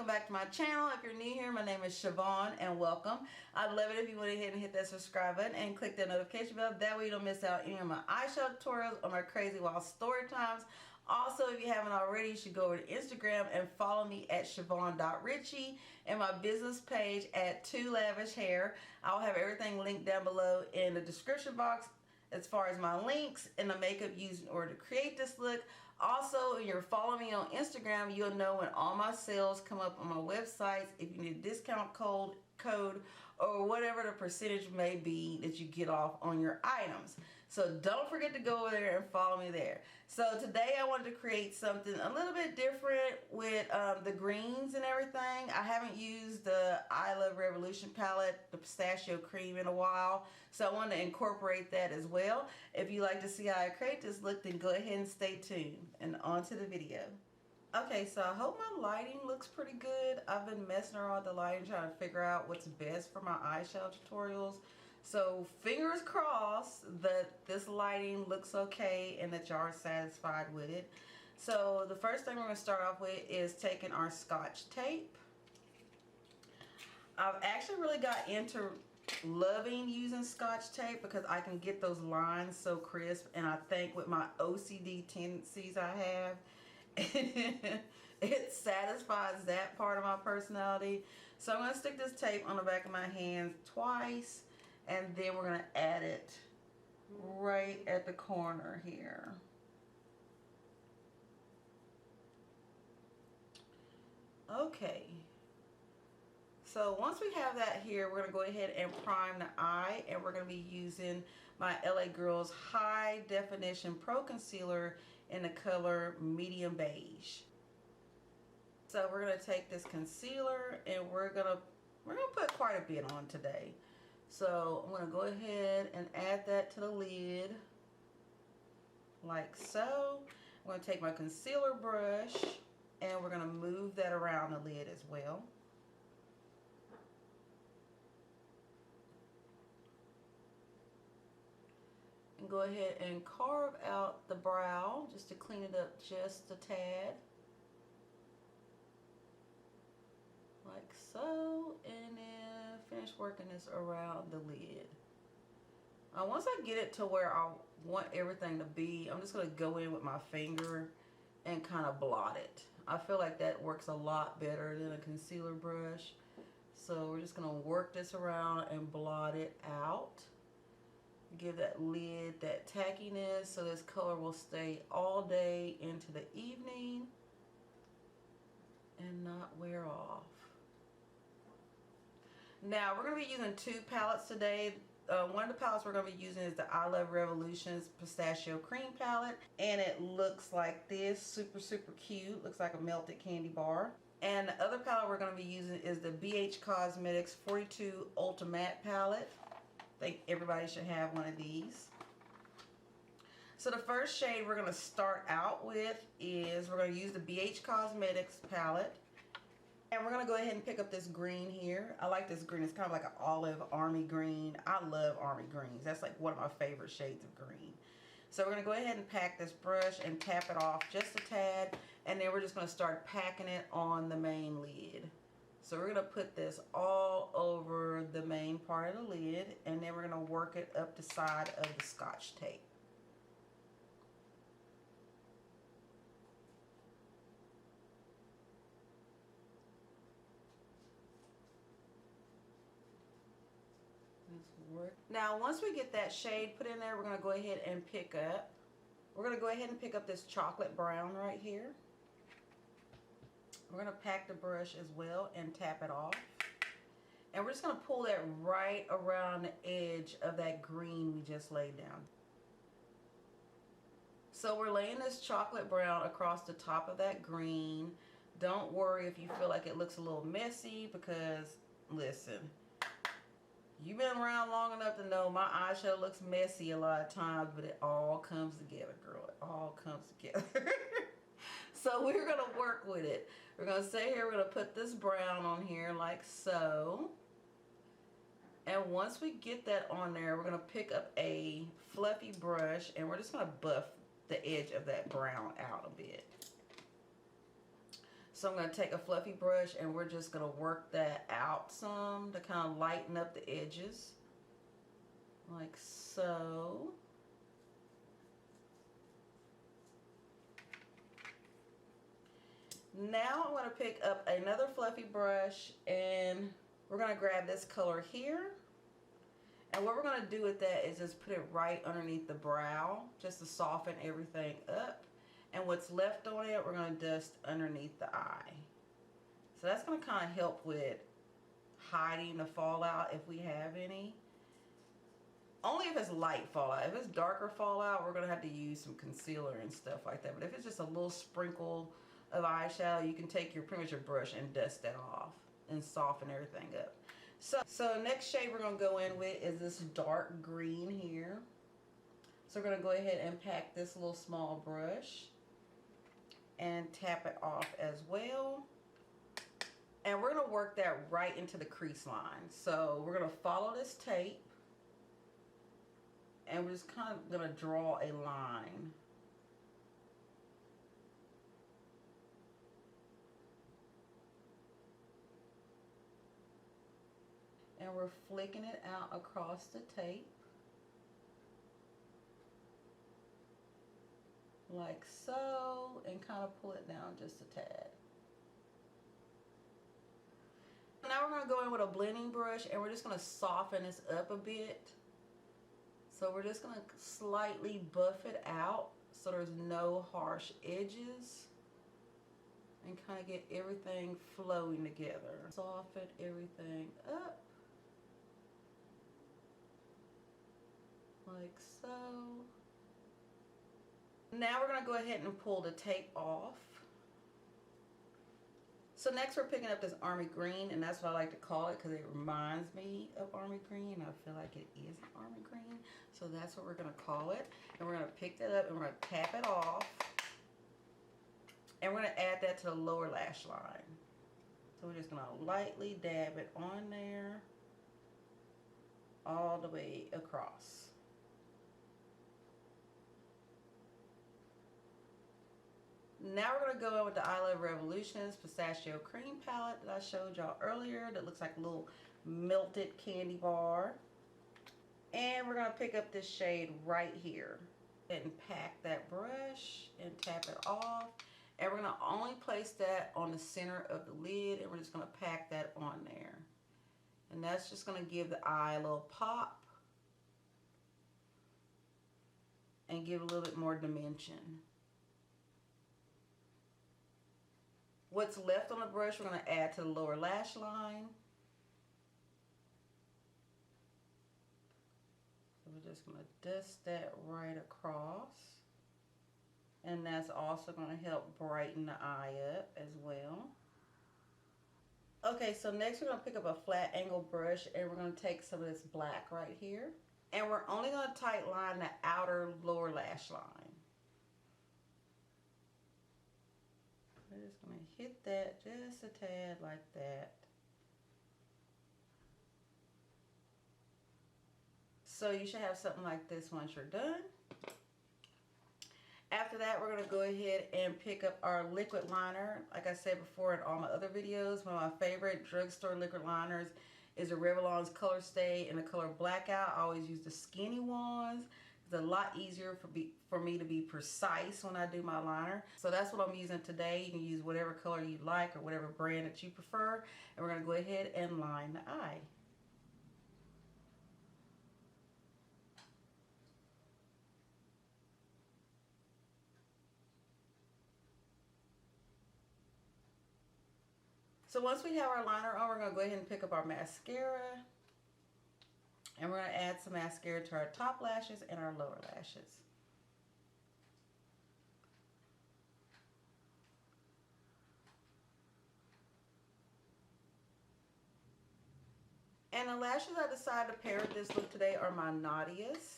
welcome back to my channel. If you're new here, my name is Shavonne and welcome. I'd love it if you went ahead and hit that subscribe button and click that notification bell. That way you don't miss out any of my eyeshadow tutorials or my crazy wild story times. Also, if you haven't already, you should go over to Instagram and follow me at Shavonne.Ritchie and my business page at Too Lavish Hair. I'll have everything linked down below in the description box as far as my links and the makeup used in order to create this look. Also, if you're following me on Instagram, you'll know when all my sales come up on my websites. If you need a discount code or whatever the percentage may be that you get off on your items. So don't forget to go over there and follow me there. So today I wanted to create something a little bit different with the greens and everything. I haven't used the I Love Revolution palette, the pistachio cream, in a while. So I wanted to incorporate that as well. If you like to see how I create this look, then go ahead and stay tuned. And on to the video. Okay, so I hope my lighting looks pretty good. I've been messing around with the lighting, trying to figure out what's best for my eyeshadow tutorials. So fingers crossed that this lighting looks okay and that y'all are satisfied with it. So the first thing we're going to start off with is taking our Scotch tape. I've actually really got into loving using Scotch tape because I can get those lines so crisp, and I think with my OCD tendencies I have, it satisfies that part of my personality. So I'm going to stick this tape on the back of my hands twice, and then we're going to add it right at the corner here. Okay, so once we have that here, we're going to go ahead and prime the eye, and we're going to be using my LA Girls High Definition Pro Concealer in the color Medium Beige. So we're going to take this concealer and we're going to put quite a bit on today. So I'm going to go ahead and add that to the lid like so. I'm going to take my concealer brush and we're going to move that around the lid as well. And go ahead and carve out the brow just to clean it up just a tad. Like so. And then finish working this around the lid. Once I get it to where I want everything to be, I'm just going to go in with my finger and kind of blot it. I feel like that works a lot better than a concealer brush. So we're just going to work this around and blot it out. Give that lid that tackiness so this color will stay all day into the evening and not wear off. Now we're going to be using two palettes today. One of the palettes we're going to be using is the I Love Revolution's Pistachio Cream palette, and it looks like this, super cute, looks like a melted candy bar. And the other palette we're going to be using is the BH Cosmetics 42 Ultra Matte palette. I think everybody should have one of these. So the first shade we're going to start out with is we're going to use the BH Cosmetics palette. And we're going to go ahead and pick up this green here. I like this green. It's kind of like an olive army green. I love army greens. That's like one of my favorite shades of green. So we're going to go ahead and pack this brush and tap it off just a tad. And then we're just going to start packing it on the main lid. So we're going to put this all over the main part of the lid, and then we're going to work it up the side of the Scotch tape. Now once we get that shade put in there, we're going to go ahead and pick up this chocolate brown right here. We're going to pack the brush as well and tap it off. And we're just going to pull that right around the edge of that green we just laid down. So we're laying this chocolate brown across the top of that green. Don't worry if you feel like it looks a little messy, because listen, you've been around long enough to know my eyeshadow looks messy a lot of times, but it all comes together, girl. It all comes together. So we're going to work with it. We're going to stay here. We're going to put this brown on here like so. And once we get that on there, we're going to pick up a fluffy brush and we're just going to buff the edge of that brown out a bit. So I'm going to take a fluffy brush and we're just going to work that out some to kind of lighten up the edges. Like so. Now I'm going to pick up another fluffy brush and we're going to grab this color here. And what we're going to do with that is just put it right underneath the brow, just to soften everything up. And what's left on it, we're going to dust underneath the eye. So that's going to kind of help with hiding the fallout if we have any. Only if it's light fallout. If it's darker fallout, we're going to have to use some concealer and stuff like that. But if it's just a little sprinkle of eyeshadow, you can take your pretty much your brush and dust that off and soften everything up. So next shade we're going to go in with is this dark green here. So we're going to go ahead and pack this little small brush and tap it off as well. And we're going to work that right into the crease line. So we're going to follow this tape and we're just kind of going to draw a line. And we're flicking it out across the tape. Like so, and kind of pull it down just a tad. Now we're going to go in with a blending brush and we're just going to soften this up a bit. So we're just going to slightly buff it out so there's no harsh edges. And kind of get everything flowing together. Soften everything up. Like so. Now we're going to go ahead and pull the tape off. So next we're picking up this army green, and that's what I like to call it because it reminds me of army green. I feel like it is an army green. So that's what we're going to call it. And we're going to pick that up and we're going to tap it off. And we're going to add that to the lower lash line. So we're just going to lightly dab it on there all the way across. Now we're going to go in with the I Love Revolution's Pistachio Cream Palette that I showed y'all earlier that looks like a little melted candy bar. And we're going to pick up this shade right here and pack that brush and tap it off. And we're going to only place that on the center of the lid and we're just going to pack that on there. And that's just going to give the eye a little pop and give a little bit more dimension. What's left on the brush, we're going to add to the lower lash line. So we're just going to dust that right across. And that's also going to help brighten the eye up as well. Okay, so next we're going to pick up a flat angle brush and we're going to take some of this black right here. And we're only going to tight line the outer lower lash line. We're just going to hit that just a tad like that. So you should have something like this once you're done. After that, we're going to go ahead and pick up our liquid liner. Like I said before in all my other videos, one of my favorite drugstore liquid liners is a Revlon's Color Stay in the color Blackout. I always use the skinny ones. It's a lot easier for me to be precise when I do my liner. So that's what I'm using today. You can use whatever color you like or whatever brand that you prefer. And we're going to go ahead and line the eye. So once we have our liner on, we're going to go ahead and pick up our mascara. And we're going to add some mascara to our top lashes and our lower lashes. And the lashes I decided to pair with this look today are my Nadias.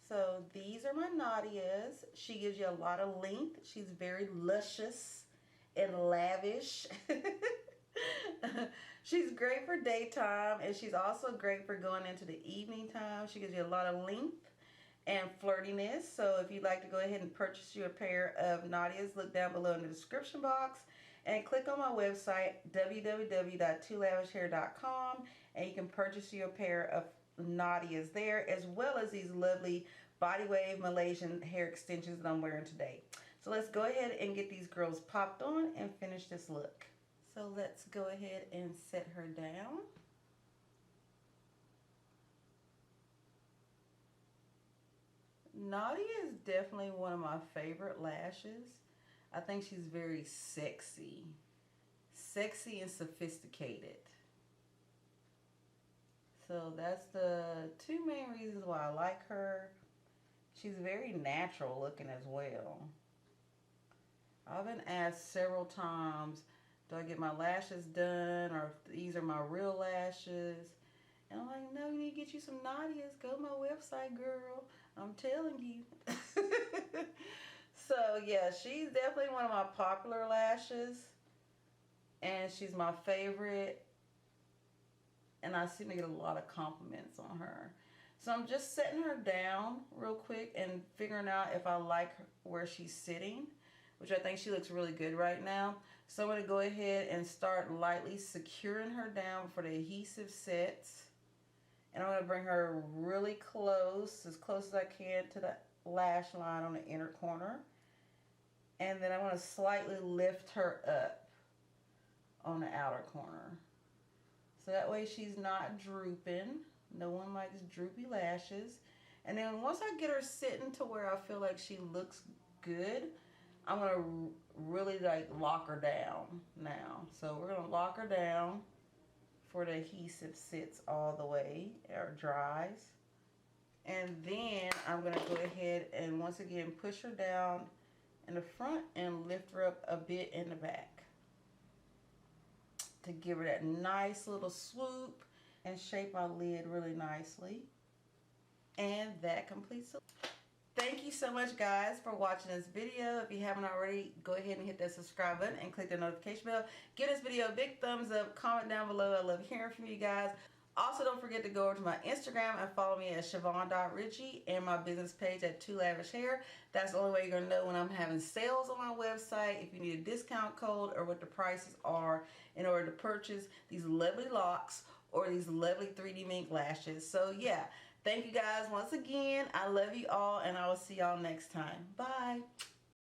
So these are my Nadias. She gives you a lot of length. She's very luscious and lavish. She's great for daytime and she's also great for going into the evening time. She gives you a lot of length and flirtiness. So if you'd like to go ahead and purchase you a pair of Nadias, look down below in the description box and click on my website, www.toolavishhair.com, and you can purchase you a pair of Nadias there, as well as these lovely Body Wave Malaysian hair extensions that I'm wearing today. So let's go ahead and get these girls popped on and finish this look. So let's go ahead and set her down. Nadia is definitely one of my favorite lashes. I think she's very sexy. Sexy and sophisticated. So that's the two main reasons why I like her. She's very natural looking as well. I've been asked several times, do I get my lashes done, or if these are my real lashes? And I'm like, no, you need to get you some Nadias. Go to my website, girl. I'm telling you. So yeah, she's definitely one of my popular lashes, and she's my favorite, and I seem to get a lot of compliments on her. So I'm just setting her down real quick and figuring out if I like where she's sitting, which I think she looks really good right now. So I'm going to go ahead and start lightly securing her down before the adhesive sets. And I'm going to bring her really close as I can to the lash line on the inner corner. And then I'm going to slightly lift her up on the outer corner. So that way she's not drooping. No one likes droopy lashes. And then once I get her sitting to where I feel like she looks good, I'm going to really like lock her down now. So we're going to lock her down before the adhesive sits all the way or dries. And then I'm going to go ahead and once again push her down in the front and lift her up a bit in the back to give her that nice little swoop and shape my lid really nicely. And that completes it. Thank you so much, guys, for watching this video. If you haven't already, go ahead and hit that subscribe button and click the notification bell. Give this video a big thumbs up. Comment down below. I love hearing from you guys. Also, don't forget to go over to my Instagram and follow me at Shavonne.Ritchie and my business page at Too Lavish Hair. That's the only way you're going to know when I'm having sales on my website, if you need a discount code, or what the prices are in order to purchase these lovely locks or these lovely 3D mink lashes. So, yeah. Thank you guys once again. I love you all, and I will see y'all next time. Bye.